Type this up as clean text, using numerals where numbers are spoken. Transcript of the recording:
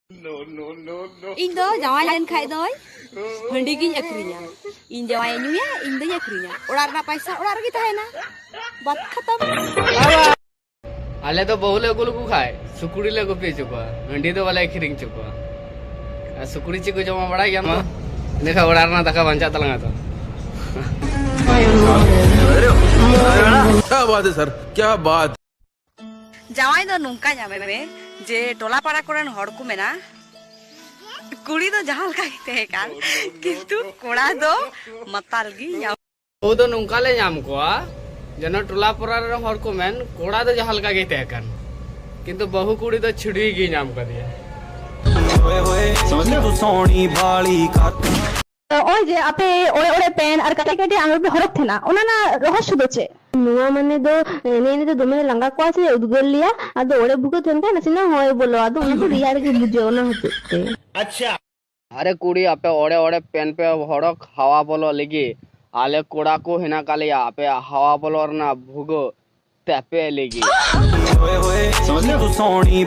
ᱤᱧ ᱫᱚ ᱡᱟᱶᱟᱭ ᱞᱮᱱ ᱠᱷᱟᱡ ᱫᱚ ᱦᱟᱺᱰᱤ ᱜᱤᱧ ᱟᱹᱠᱷᱨᱤᱧᱟ ᱤᱧ ᱡᱟᱶᱟᱭ ᱧᱩᱭᱟ ᱤᱧ ᱫᱚᱧ ᱟᱹᱠᱷᱨᱤᱧᱟ ᱚᱲᱟᱜ ᱨᱮᱱᱟᱜ ᱯᱚᱭᱥᱟ ᱚᱲᱟᱜ ᱨᱮᱜᱮ ᱛᱟᱦᱮᱱᱟ ᱵᱟत ᱠᱷᱟᱛᱟᱢ आले तो बहु ले गुल को खाए सुकुड़ी ले को पी चुका हंडी तो वाले खिरिंग चुका सुकुड़ी ची को जमा बड़ा गया मा देखा उड़ारना दका बंचा तलंगा तो क्या बात है सर, क्या बात। ᱡᱟᱶᱟᱭ ᱫᱚ ᱱᱚᱝᱠᱟ ᱧᱟᱢᱮ ᱢᱮ ᱡᱮ ᱴᱚᱞᱟ ᱯᱟᱲᱟ ᱠᱚᱨᱮᱱ ᱦᱚᱲ ᱠᱚ ᱢᱮᱱᱟ ᱠᱩᱲᱤ ᱫᱚ ᱡᱟᱦᱟᱸ ᱞᱮᱠᱟ ᱜᱮ ᱛᱟᱦᱮᱸ ᱠᱟᱱ ᱠᱤᱱᱛᱩ ᱠᱚᱲᱟ ᱫᱚ ᱢᱟᱛᱟᱞ ᱜᱮ ᱧᱟᱢ वो तो नुंका ले नाम को जन टोला परा रे हर को मेन कोड़ा तो जहां लगा गई तहकन किंतु बहु कुड़ी तो छिड़ी की नाम कर दिया तू सोनी भाली खात ওই যে আপে ওরে ওরে পেন আর কাটা কেটে আঙুল পে হরক থেনা ওনা না রহস্য দছে নুয়া মানে দো নেনে তো দমে লঙ্গা কো আছে উদগল লিয়া আদো ওরে বুকে থেনকা না সিনা হয় বলো আদো ওনা তো রিয়ার के বুঝে ওনা হতে अरे कुड़ी आपे ओड़े ओड़े पेन पे हड़क हवा बोलो लेगी आले कोड़ा को हिना काले आपे हवा बोलो और ना भूगो तेपे लेगी तू सोनी